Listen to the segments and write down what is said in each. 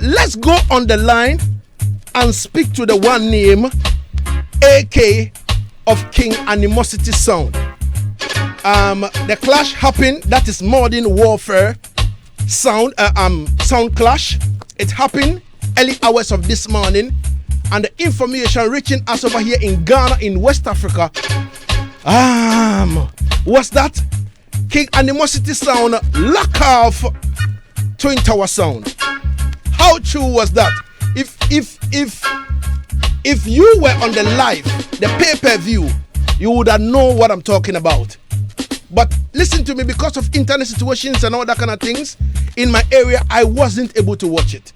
let's go on the line and speak to the one name, AK of King Animosity Sound. The clash happened. That is modern warfare sound clash. It happened early hours of this morning, and the information reaching us over here in Ghana, in West Africa, was that King Animosity Sound lock off Twin Tower Sound. How true was that? If you were on the live, the pay-per-view, you would have known what I'm talking about. But listen to me, because of internet situations and all that kind of things in my area, I wasn't able to watch it.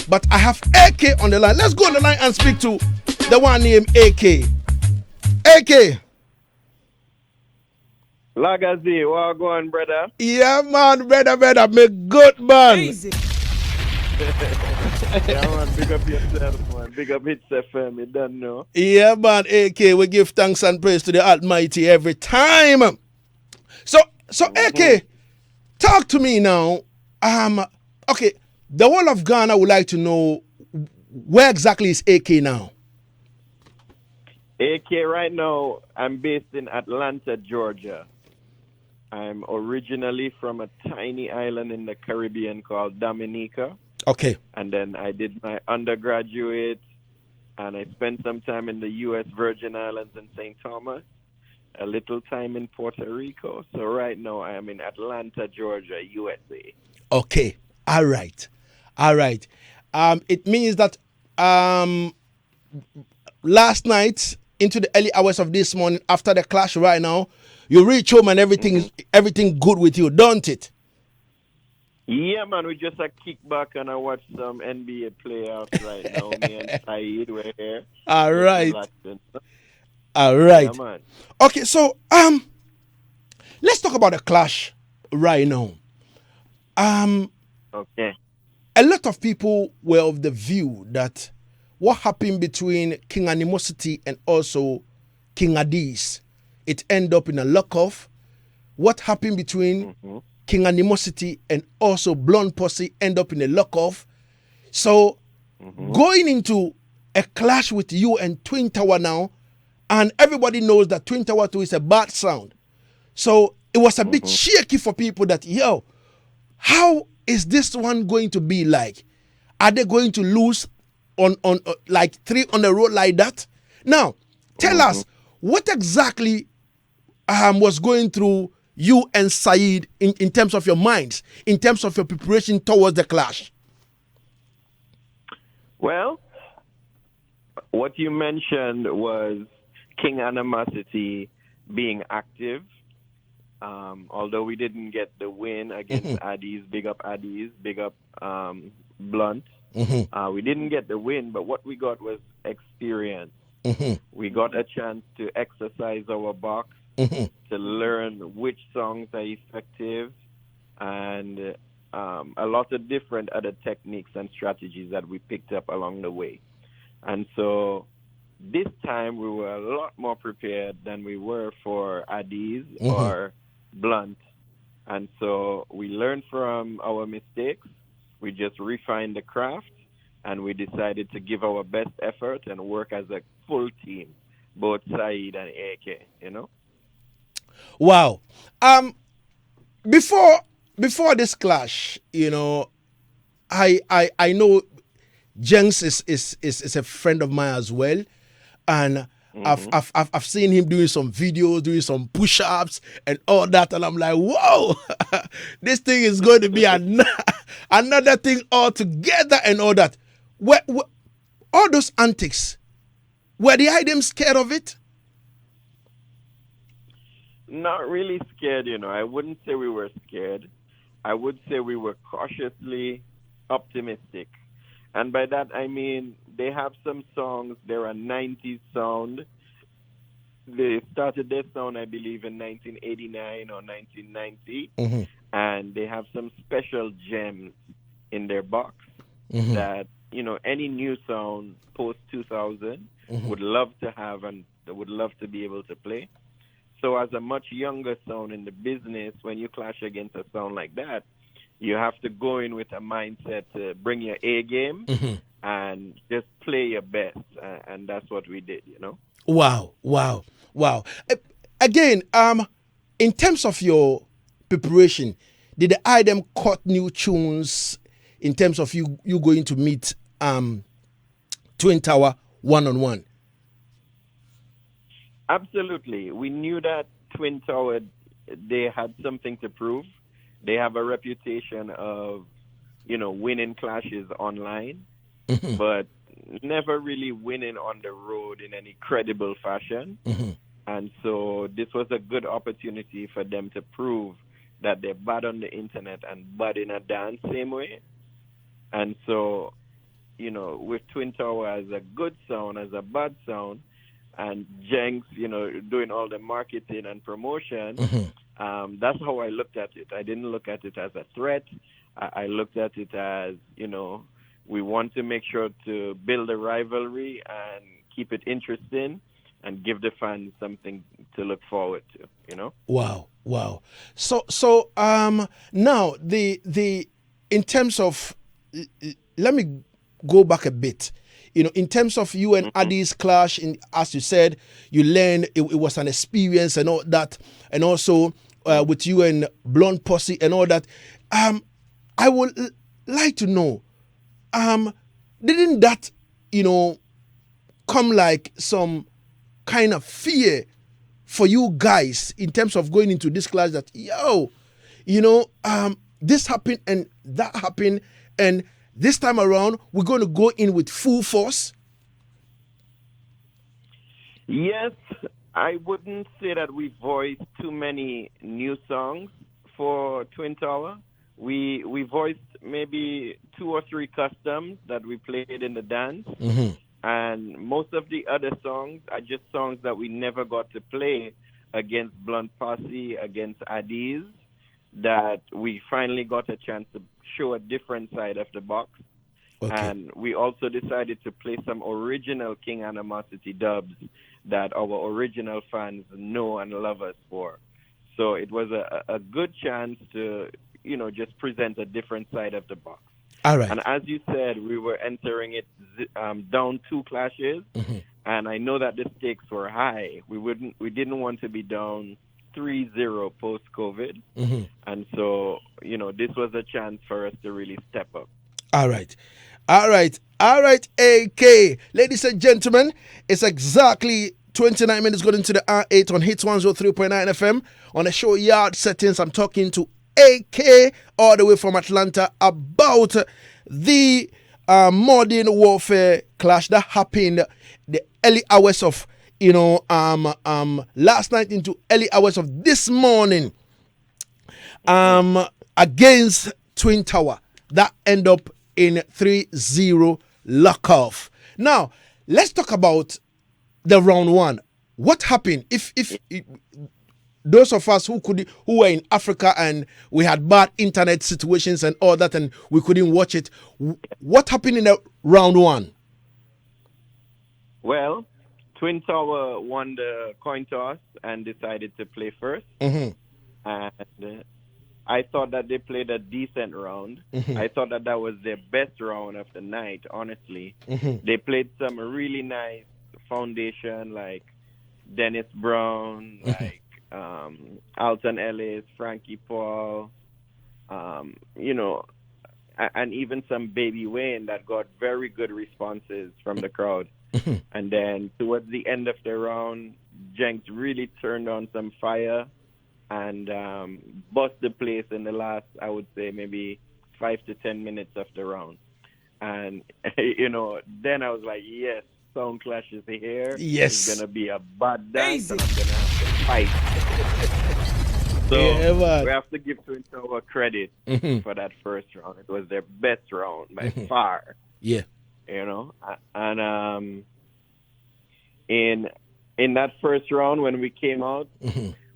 But I have AK on the line. Let's go on the line and speak to the one named AK. AK. Lagazee, what going, brother? Yeah, man, brother. Me good, man. Easy. Yeah, man, big up yourself, man. Big up Hits FM, you don't know. Yeah, man, AK, we give thanks and praise to the Almighty every time. So AK, talk to me now. Okay, the whole of Ghana would like to know, where exactly is AK now? AK right now, I'm based in Atlanta, Georgia. I'm originally from a tiny island in the Caribbean called Dominica. Okay. And then I did my undergraduate, and I spent some time in the U.S. Virgin Islands and St. Thomas, a little time in Puerto Rico. So right now I am in Atlanta, Georgia, USA. Okay. All right. It means that last night into the early hours of this morning, after the clash right now, you reach home and everything good with you, don't it? Yeah, man, we just kick back and I watch some NBA playoffs right now. Me and Saeed, we're here. All right. Yeah, man. Okay, so let's talk about the clash right now. Okay. A lot of people were of the view that what happened between King Animosity and also King Addies, it ended up in a lock-off. What happened between King Animosity and also Blonde Posse end up in a lock-off. So going into a clash with you and Twin Tower now, and everybody knows that Twin Tower 2 is a bad sound. So it was a bit shaky for people that, how is this one going to be like? Are they going to lose on like 3 on the road like that? Now, tell us what exactly was going through you and Saeed in terms of your minds, in terms of your preparation towards the clash. Well, what you mentioned was King Animosity being active. Although we didn't get the win against Addies, big up Addies, big up Blunt. We didn't get the win, but what we got was experience. We got a chance to exercise our box, to learn which songs are effective, and a lot of different other techniques and strategies that we picked up along the way. And so this time we were a lot more prepared than we were for Addies or Blunt. And so we learned from our mistakes. We just refined the craft, and we decided to give our best effort and work as a full team, both Saeed and AK, Wow. Before this clash, I know Jenks is a friend of mine as well, and I've seen him doing some videos, doing some push-ups and all that, and I'm like, whoa, this thing is going to be another thing altogether and all that. All those antics, were the items scared of it? Not really scared, I wouldn't say we were scared. I would say we were cautiously optimistic. And by that, I mean, they have some songs, they're a 90s sound. They started their sound, I believe, in 1989 or 1990. And they have some special gems in their box that, any new sound post-2000 would love to have and would love to be able to play. So as a much younger sound in the business, when you clash against a sound like that, You have to go in with a mindset to bring your A game and just play your best, and that's what we did. Wow, wow, wow. Again, in terms of your preparation, did the item cut new tunes in terms of you going to meet Twin Tower one on one? Absolutely. We knew that Twin Tower, they had something to prove. They have a reputation of, winning clashes online, but never really winning on the road in any credible fashion. And so this was a good opportunity for them to prove that they're bad on the internet and bad in a dance same way. And so, with Twin Tower as a good sound, as a bad sound, and Jenks, doing all the marketing and promotion, that's how I looked at it. I didn't look at it as a threat. I looked at it as, we want to make sure to build a rivalry and keep it interesting and give the fans something to look forward to. Wow, wow. So now the in terms of, let me go back a bit. In terms of you and Addy's clash, as you said, you learned it was an experience and all that, and also with you and Blonde Posse and all that. I would like to know, didn't that, come like some kind of fear for you guys in terms of going into this class that, this happened and that happened, and this time around we're going to go in with full force? Yes, I wouldn't say that we voiced too many new songs for Twin Tower. We voiced maybe 2 or 3 customs that we played in the dance. And most of the other songs are just songs that we never got to play against Blunt Posse, against Addies, that we finally got a chance to show a different side of the box. Okay. And we also decided to play some original King Animosity dubs that our original fans know and love us for. So it was a good chance to, just present a different side of the box. All right. And as you said, we were entering it down 2 clashes, and I know that the stakes were high. We didn't want to be down 3-0 post-COVID, and so this was a chance for us to really step up. All right, AK, ladies and gentlemen, it's exactly 29 minutes going into the R8 on Hits 103.9 FM on the show Yard Settings. I'm talking to AK all the way from Atlanta about the modern warfare clash that happened the early hours of last night into early hours of this morning against Twin Tower that end up in 3-0 lock-off. Now let's talk about the round 1. What happened if those of us who were in Africa and we had bad internet situations and all that and we couldn't watch it, what happened in the round 1? Well, Twin Tower won the coin toss and decided to play first. And I thought that they played a decent round. I thought that was their best round of the night, honestly. They played some really nice foundation like Dennis Brown, like Alton Ellis, Frankie Paul, and even some Baby Wayne that got very good responses from the crowd. And then towards the end of the round, Jenks really turned on some fire and bust the place in the last, I would say, maybe 5 to 10 minutes of the round. And, then I was like, yes, Sound Clash is here. Yes. It's going to be a bad dance, and I'm going to have to fight. So we have to give Twin Tower credit for that first round. It was their best round by far. Yeah. And in that first round when we came out,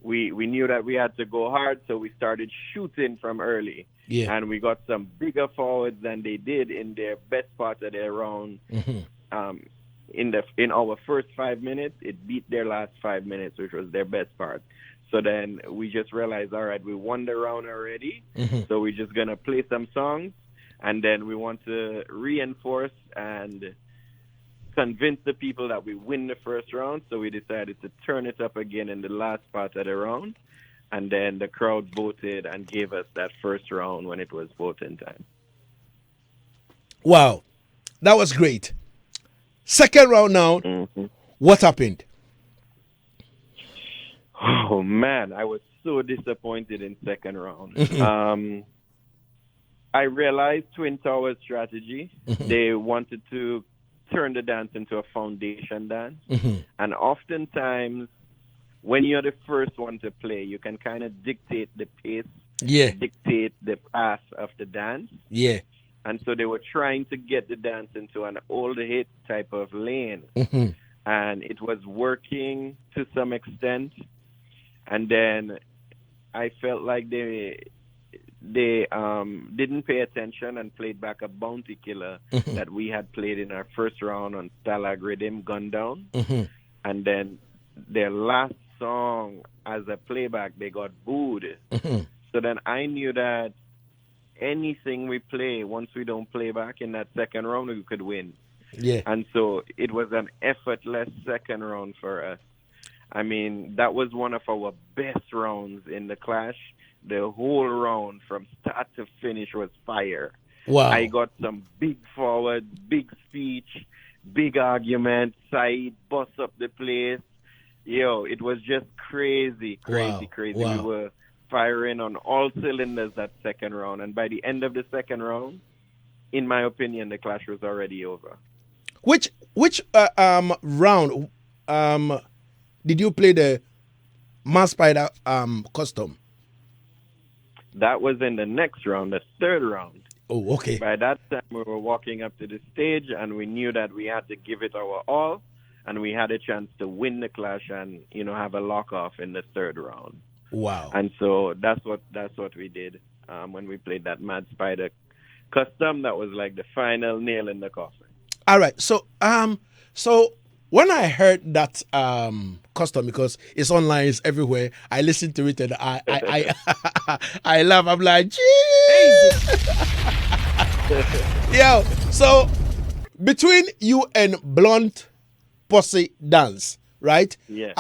we knew that we had to go hard, so we started shooting from early. Yeah. And we got some bigger forwards than they did in their best part of their round. In our first 5 minutes, it beat their last 5 minutes, which was their best part. So then we just realized, all right, we won the round already. Mm-hmm. So we're just going to play some songs. And then we want to reinforce and convince the people that we win the first round. So we decided to turn it up again in the last part of the round. And then the crowd voted and gave us that first round when it was voting time. Wow, that was great. Second round now, what happened? Oh man, I was so disappointed in second round. I realized Twin Towers' strategy. They wanted to turn the dance into a foundation dance. And oftentimes, when you're the first one to play, you can kind of dictate the pace, dictate the path of the dance. Yeah. And so they were trying to get the dance into an old hit type of lane. And it was working to some extent. And then I felt like they didn't pay attention and played back a bounty killer that we had played in our first round on Stalag Rhythm, Gundown. And then their last song as a playback, they got booed. So then I knew that anything we play, once we don't play back in that second round, we could win. Yeah. And so it was an effortless second round for us. I mean, that was one of our best rounds in the clash. The whole round from start to finish was fire. Wow. I got some big forwards, big speech, big argument. Saeed bust up the place. Yo, it was just crazy. Wow. We were firing on all cylinders that second round. And by the end of the second round, in my opinion, the clash was already over. Which round did you play the Mars Spider custom? That was in the next round, the third round. Oh, okay. By that time, we were walking up to the stage, and we knew that we had to give it our all, and we had a chance to win the clash and have a lock off in the third round. Wow. And so that's what we did when we played that Mad Spider custom. That was like the final nail in the coffin. All right. So when I heard that custom, because it's online, it's everywhere, I listened to it and I I laugh. I'm like, jeez. Yo, so between you and Blunt Posse Dance, right? Yeah.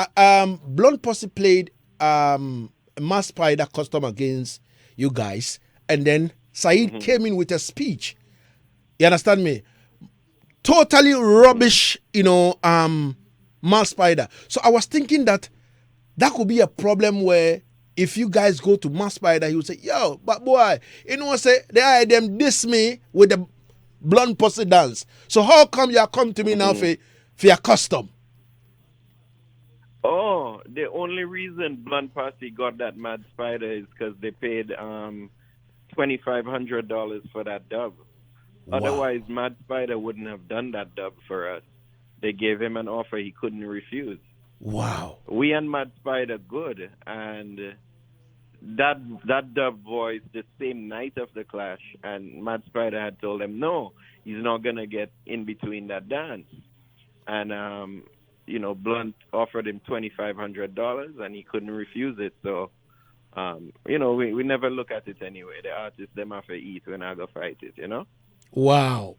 Blunt Posse played Mass Spider custom against you guys, and then Saeed came in with a speech. You understand me? Totally rubbish, Mass Spider. So I was thinking that could be a problem where if you guys go to Mass Spider, he would say, yo, but boy, say they are them diss me with the Blunt Posse Dance. So how come you come to me now for your custom? Oh, the only reason Blunt Posse got that Mad Spider is because they paid $2,500 for that dub. Wow. Otherwise, Mad Spider wouldn't have done that dub for us. They gave him an offer he couldn't refuse. Wow. We and Mad Spider good, and that dub voice the same night of the clash, and Mad Spider had told him no, he's not gonna get in between that dance, and Blunt offered him $2,500, and he couldn't refuse it. So, we never look at it anyway. The artists them have to eat when I go fight it, Wow.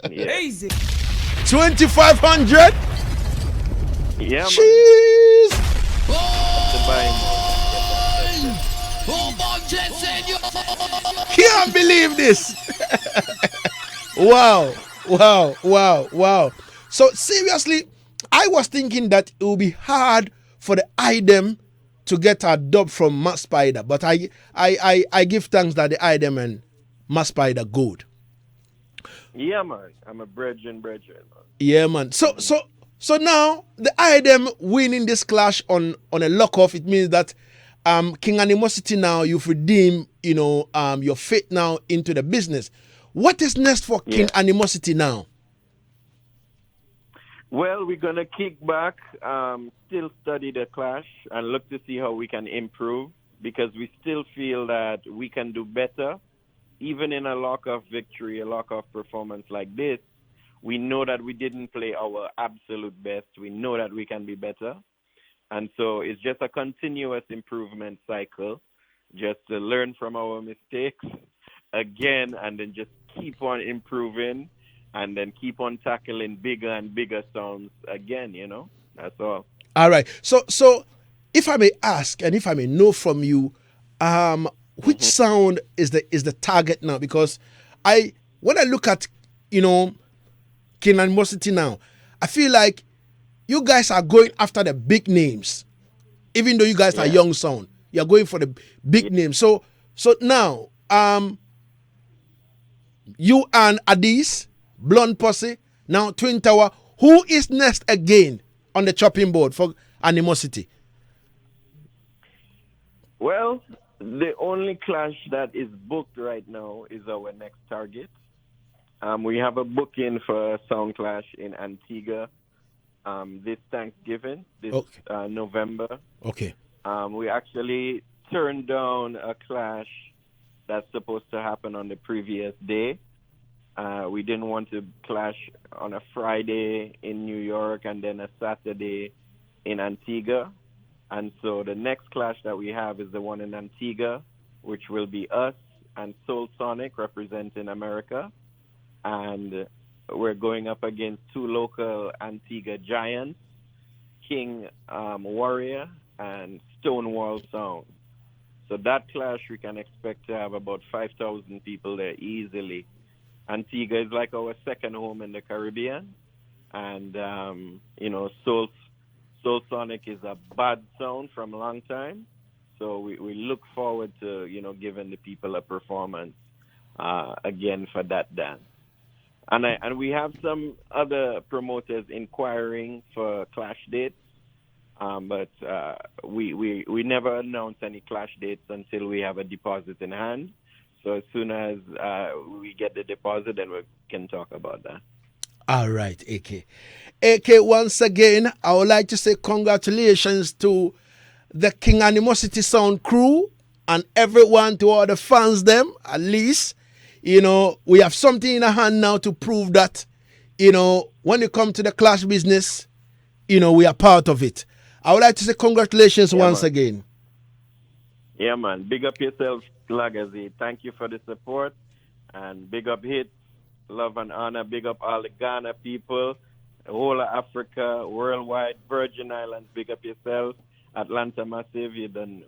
Yeah. Easy. 2,500. Yeah. Jeez. Can't believe this. Wow. So seriously, I was thinking that it would be hard for the item to get a dub from Mass Spider, but I give thanks that the item and Mass Spider good. Yeah, man. I'm a brethren. Yeah, man. So now the item winning this clash on a lock off, it means that King Animosity now you've redeemed your faith now into the business. What is next for King Animosity now? Well, we're gonna kick back, still study the clash and look to see how we can improve, because we still feel that we can do better. Even in a lock-off victory, a lock-off performance like this, we know that we didn't play our absolute best. We know that we can be better. And so it's just a continuous improvement cycle, just to learn from our mistakes again and then just keep on improving and then keep on tackling bigger and bigger sounds again, That's all. All right. So if I may ask and if I may know from you, which sound is the target now? Because when I look at, King Animosity now, I feel like you guys are going after the big names, even though you guys are young sound. You're going for the big names. So now, you and Addies, Blonde Posse, now Twin Tower. Who is next again on the chopping board for Animosity? Well, the only clash that is booked right now is our next target. We have a booking for a sound clash in Antigua this Thanksgiving, November. Okay. We actually turned down a clash that's supposed to happen on the previous day. We didn't want to clash on a Friday in New York and then a Saturday in Antigua. And so the next clash that we have is the one in Antigua, which will be us and Soul Sonic representing America. And we're going up against two local Antigua giants, King Warrior and Stonewall Sound. So that clash, we can expect to have about 5,000 people there easily. Antigua is like our second home in the Caribbean. And, Soul Sonic is a bad sound from a long time. So we look forward to, giving the people a performance again for that dance. And we have some other promoters inquiring for clash dates. But we never announce any clash dates until we have a deposit in hand. So as soon as we get the deposit, then we can talk about that. All right, AK. AK, once again, I would like to say congratulations to the King Animosity Sound crew and everyone, to all the fans them, at least. We have something in our hand now to prove that, when you come to the clash business, we are part of it. I would like to say congratulations once again. Yeah, man. Big up yourself, Lagazee. Thank you for the support. And big up Hits, love and honor. Big up all the Ghana people, the whole of Africa, worldwide, Virgin Islands. Big up yourself. Atlanta Massive, you don't know.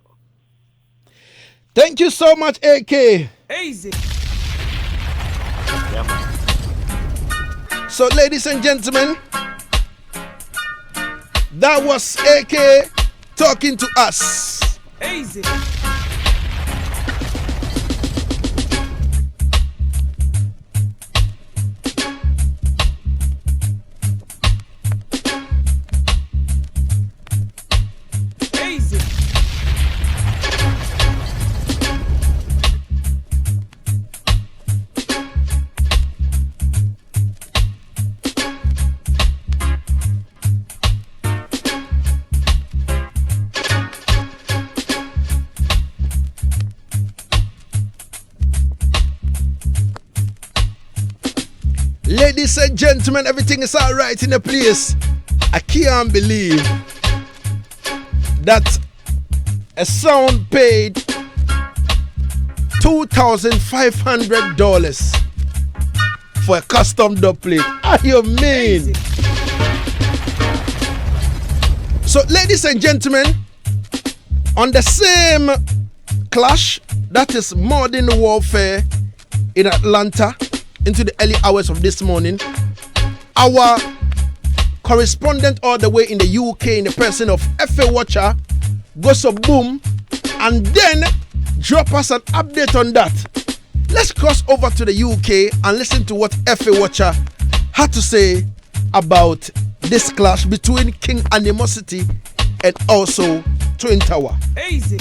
Thank you so much, AK. Easy. Yeah, man. So, ladies and gentlemen, that was AK talking to us. Easy. Easy. Ladies and gentlemen, everything is all right in the place. I can't believe that a sound paid $2,500 for a custom dub plate. Are you mean? So, ladies and gentlemen, on the same clash, that is Modern Warfare in Atlanta, into the early hours of this morning, our correspondent all the way in the UK, in the person of Effie Wacha, goes a boom and then drop us an update on that. Let's cross over to the UK and listen to what Effie Wacha had to say about this clash between King Animosity and also Twin Tower. Easy.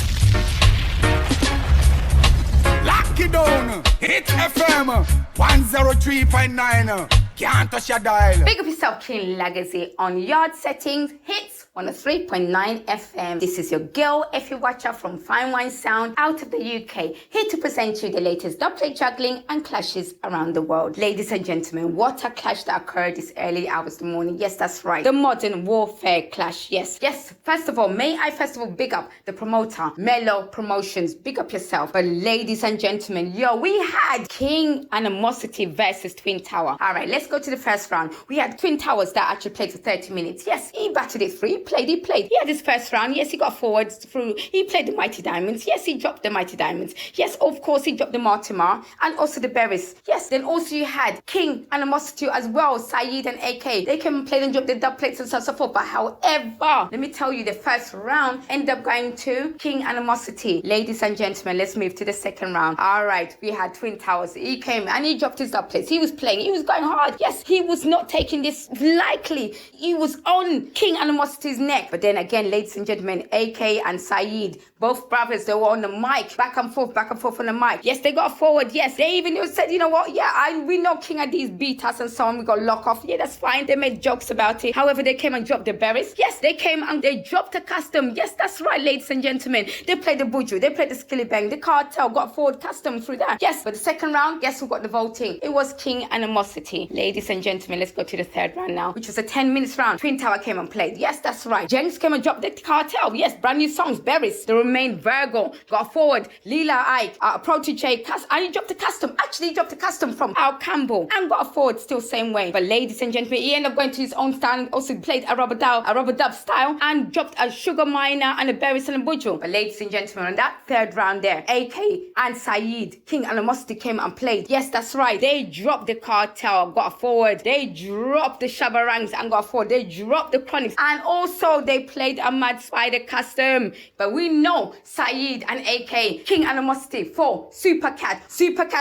Lock it down. Hit FM 103.9. Can't touch your dial. Big up yourself, King Lagazee, on Yard Settings, Hits 103.9 FM. This is your girl, Effie Wacha from Fine Wine Sound out of the UK, here to present you the latest dubplate juggling and clashes around the world. Ladies and gentlemen, what a clash that occurred this early hours of the morning. Yes, that's right. The modern warfare clash. Yes. First of all, may I big up the promoter, Mellow Promotions. Big up yourself. But ladies and gentlemen, we had King Animosity versus Twin Tower. All right, let's go to the first round. We had Twin Towers that actually played for 30 minutes. Yes, he batted it through. He played. He had his first round. Yes, he got forwards through. He played the Mighty Diamonds. Yes, he dropped the Mighty Diamonds. Yes, of course, he dropped the Mortimer and also the Berries. Yes, then also you had King Animosity as well, Saeed and AK. They came and played and dropped the dub plates and so forth. But however, let me tell you, the first round ended up going to King Animosity. Ladies and gentlemen, let's move to the second round. All right, we had Twin Towers. He came and he dropped his dub plates. He was playing. He was going hard. Yes, he was not taking this lightly. He was on King Animosity's neck. But then again, ladies and gentlemen, AK and Saeed, both brothers, they were on the mic, back and forth on the mic. Yes, they got forward. Yes, they even said, you know what? Yeah, we know King Addies beat us and so on. We got lock off. Yeah, that's fine. They made jokes about it. However, they came and dropped the Berries. Yes, they came and they dropped the custom. Yes, that's right, ladies and gentlemen. They played the Buju. They played the Skillibang. The Cartel got forward custom through that. Yes, but the second round, guess who got the voting? It was King Animosity. Ladies and gentlemen, let's go to the third round now, which was a 10 minutes round. Twin Tower came and played. Yes, that's right. Jenks came and dropped the Cartel. Yes, brand new songs. Berries. The Remain Virgo got forward. Leela Ike, Protege, and he dropped the custom. Actually, he dropped the custom from Al Campbell and got forward still same way. But ladies and gentlemen, he ended up going to his own style and also played a rubber dub style and dropped a Sugar Miner and a Berries and a Buju. But ladies and gentlemen, on that third round there, AK and Saeed, King Animosity came and played. Yes, that's right. They dropped the Cartel, got forward. They dropped the Shabarangs and got forward. They dropped the Chronics and also they played a Mad Spider custom. But we know Saeed and AK, King Animosity for Supercat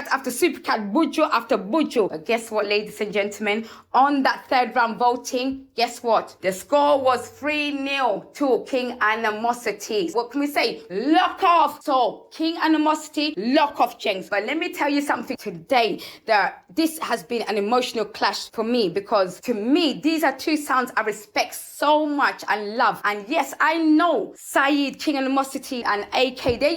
after Supercat, Buju after Buju. But guess what, ladies and gentlemen? On that third round voting, guess what? The score was 3-0 to King Animosity. What can we say? Lock off. So King Animosity, lock off Jenks. But let me tell you something today, that this has been an emotional clash for me, because to me, these are two sounds I respect so much and love. And yes, I know Saeed, King Animosity and AK, they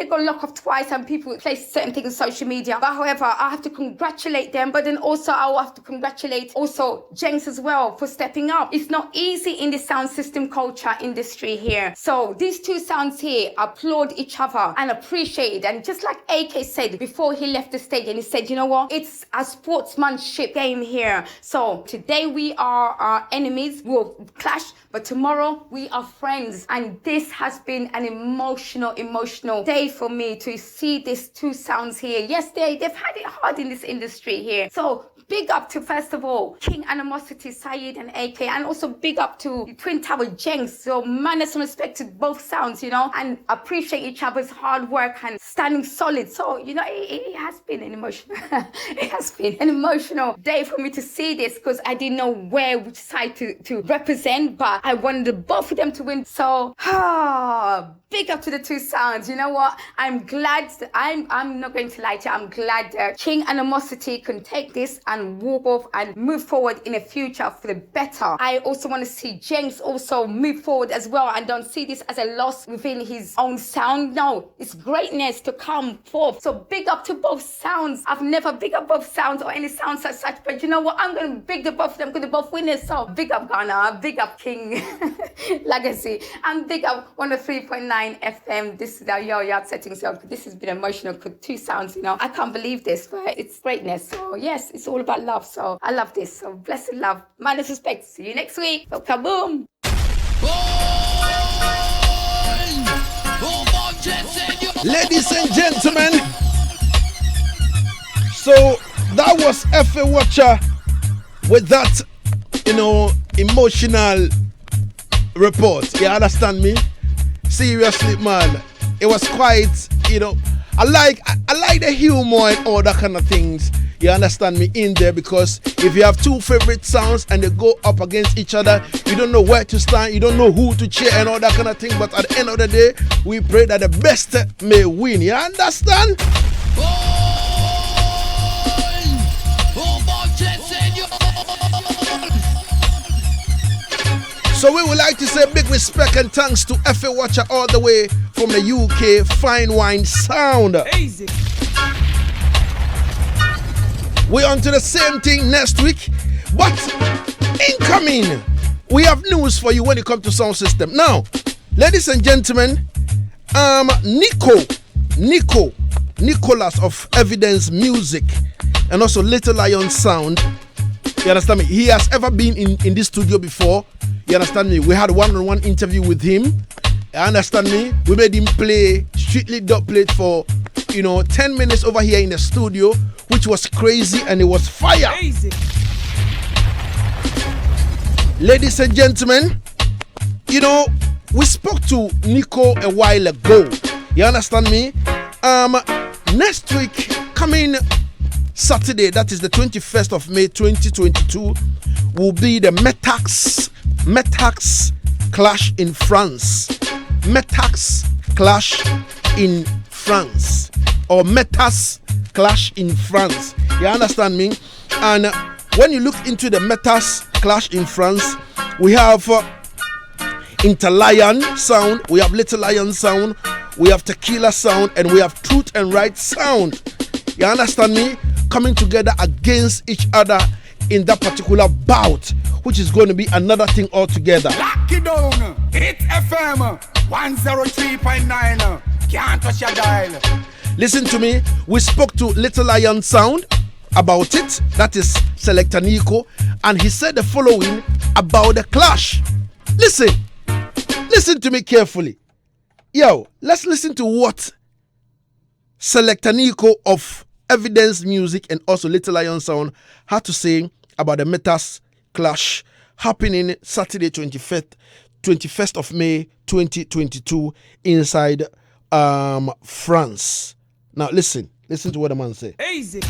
got locked off twice and people place certain things on social media. But however, I have to congratulate them, but then also I will have to congratulate also Jenks as well for stepping up. It's not easy in the sound system culture industry here. So these two sounds here applaud each other and appreciate it. And just like AK said before he left the stage, and he said, you know what? It's a sportsmanship game here. So today we are our enemies, we'll clash, but tomorrow we are friends. And this has been an emotional day for me to see these two sounds here. Yes, they've had it hard in this industry here. So big up to, first of all, King Animosity, Saeed and AK, and also big up to Twin Tower Jenks. So manners and respect to both sounds, and appreciate each other's hard work and standing solid. So, it has been an emotional, it has been an emotional day for me to see this, because I didn't know which side to represent, but I wanted both of them to win. So, big up to the two sounds. You know what? I'm glad, I'm not going to lie to you, I'm glad that King Animosity can take this and walk off and move forward in the future for the better. I also want to see Jenks also move forward as well and don't see this as a loss within his own sound. No, it's greatness to come forth. So big up to both sounds. I've never big up both sounds or any sounds as such, but you know what? I'm going to big the both of them because they're both winners. So big up Ghana, big up King Lagazee, and big up 103.9 FM. This is our yard settings. So this has been emotional because two sounds, I can't believe this, but it's greatness. So yes, it's all about love. So I love this. So blessed love, minus respect. See you next week. So kaboom. Ladies and gentlemen, so that was Effie Wacha with that, emotional report. You understand me? Seriously, man. It was quite, I like the humor and all that kind of things. You understand me in there, because if you have two favorite sounds and they go up against each other, you don't know where to stand, you don't know who to cheer and all that kind of thing. But at the end of the day, we pray that the best may win. You understand? So we would like to say big respect and thanks to Effie Wacha all the way from the UK, Fine Wine Sound. Easy. We're on to the same thing next week, but incoming, we have news for you when it comes to sound system. Now, ladies and gentlemen, Nicholas of Evidence Music and also Little Lion Sound, you understand me? He has ever been in this studio before. You understand me? We had one-on-one interview with him. You understand me? We made him play Strictly Dub Plate for 10 minutes over here in the studio, which was crazy and it was fire. Easy. Ladies and gentlemen, we spoke to Nico a while ago. You understand me? Next week, coming Saturday, that is the 21st of May 2022, will be the Metax clash in France. Metax clash in France. Or Metas clash in France. You understand me? And when you look into the Metas clash in France, we have Interlion Sound, we have Little Lion Sound, we have Tequila Sound, and we have Truth and Right Sound. You understand me? Coming together against each other in that particular bout, which is going to be another thing altogether. Lock it down. Hit FM 103.9. Can't touch your dial. Listen to me. We spoke to Little Lion Sound about it. That is Selector Nico. And he said the following about the clash. Listen to me carefully. Yo, let's listen to what Selector Nico of Evidence Music and also Little Lion Sound had to say about the Metas clash happening Saturday 21st of May 2022 inside France. Now listen to what the man say. Easy.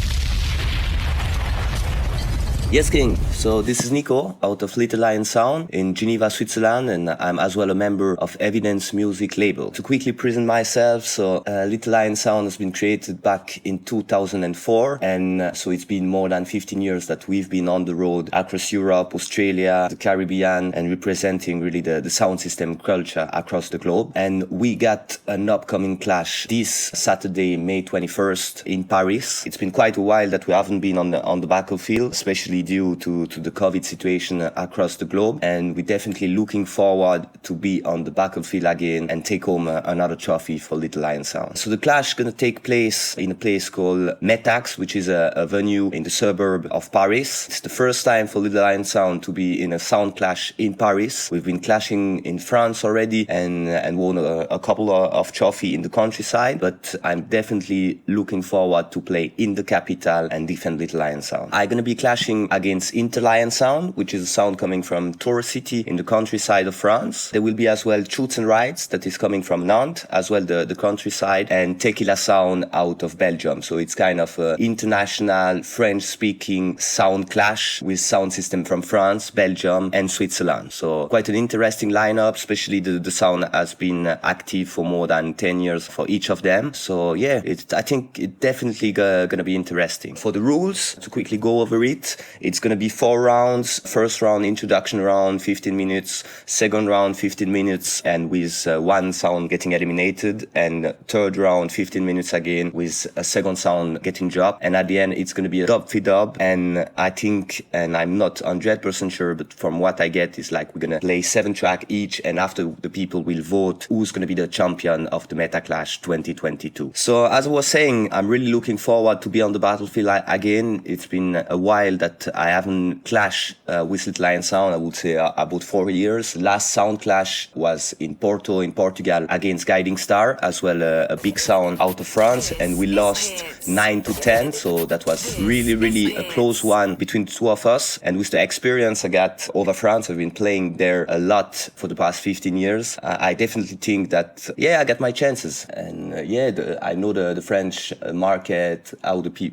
Yes, King. So this is Nico out of Little Lion Sound in Geneva, Switzerland, and I'm as well a member of Evidence Music label. To quickly present myself, so Little Lion Sound has been created back in 2004, and so it's been more than 15 years that we've been on the road across Europe, Australia, the Caribbean, and representing really the sound system culture across the globe. And we got an upcoming clash this Saturday, May 21st in Paris. It's been quite a while that we haven't been on the battlefield, especially due to the COVID situation across the globe, and we're definitely looking forward to be on the battlefield again and take home another trophy for Little Lion Sound. So the clash is going to take place in a place called Metax, which is a venue in the suburb of Paris. It's the first time for Little Lion Sound to be in a sound clash in Paris. We've been clashing in France already and won a couple of trophies in the countryside, but I'm definitely looking forward to play in the capital and defend Little Lion Sound. I'm going to be clashing against Interlion Sound, which is a sound coming from Tours City in the countryside of France. There will be as well Truth and Rights that is coming from Nantes, as well the countryside, and Tequila Sound out of Belgium. So it's kind of an international French-speaking sound clash with sound system from France, Belgium, and Switzerland. So quite an interesting lineup, especially the sound has been active for more than 10 years for each of them. So yeah, I think it's definitely gonna be interesting. For the rules, to quickly go over it, it's going to be 4 rounds. First round, introduction round, 15 minutes. Second round, 15 minutes, and with one sound getting eliminated. And third round, 15 minutes again, with a second sound getting dropped. And at the end, it's going to be a dub for dub. And I think, and I'm not 100% sure, but from what I get, is like we're going to play 7 tracks each. And after the people will vote who's going to be the champion of the Meta Clash 2022. So as I was saying, I'm really looking forward to be on the battlefield again. It's been a while that I haven't clashed with Little Lion Sound. I would say about 4 years. Last sound clash was in Porto, in Portugal, against Guiding Star, as well a big sound out of France, and we lost 9-10. So that was really a close one between the two of us. And with the experience I got over France, I've been playing there a lot for the past 15 years. I definitely think that I got my chances, and I know the French market,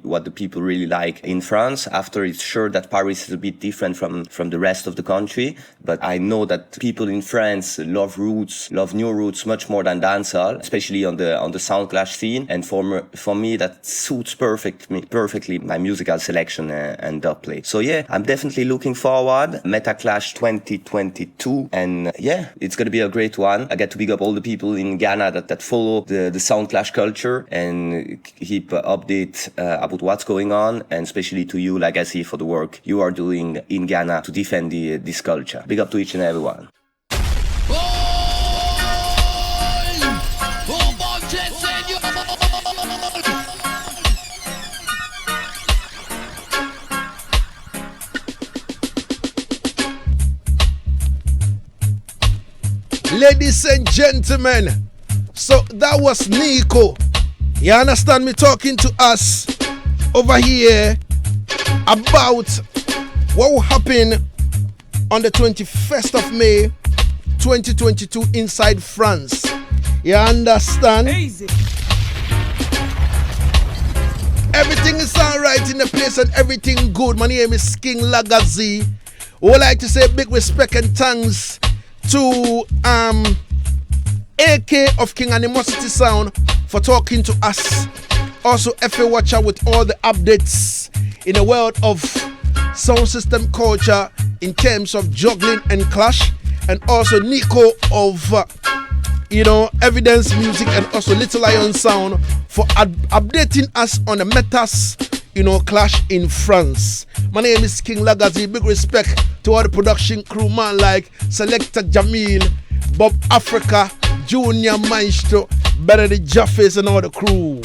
what the people really like in France. After it's sure sure that Paris is a bit different from the rest of the country, but I know that people in France love new roots much more than dancehall, especially on the sound clash scene. And for me, that suits perfectly my musical selection and dub play. So yeah, I'm definitely looking forward. Meta Clash 2022, and yeah, it's gonna be a great one. I get to big up all the people in Ghana that follow the sound clash culture and keep update about what's going on, and especially to you, Lagazee, for the work you are doing in Ghana to defend this culture. Big up to each and everyone. Ladies and gentlemen, so that was Nico. You understand me talking to us over here about what will happen on the 21st of May 2022 inside France. You understand? Easy. Everything is alright in the place and everything good. My name is King Lagazee. We would like to say big respect and thanks to AK of King Animosity Sound for talking to us. Also Effie Wacha with all the updates in the world of sound system culture in terms of juggling and clash, and also Nico of Evidence Music, and also Little Lion Sound for updating us on the Metax clash in France. My name is King Lagazee. Big respect to all the production crew, man like Selector Jamil, Bob Africa, Junior Maestro, Better the Jaffes, and all the crew.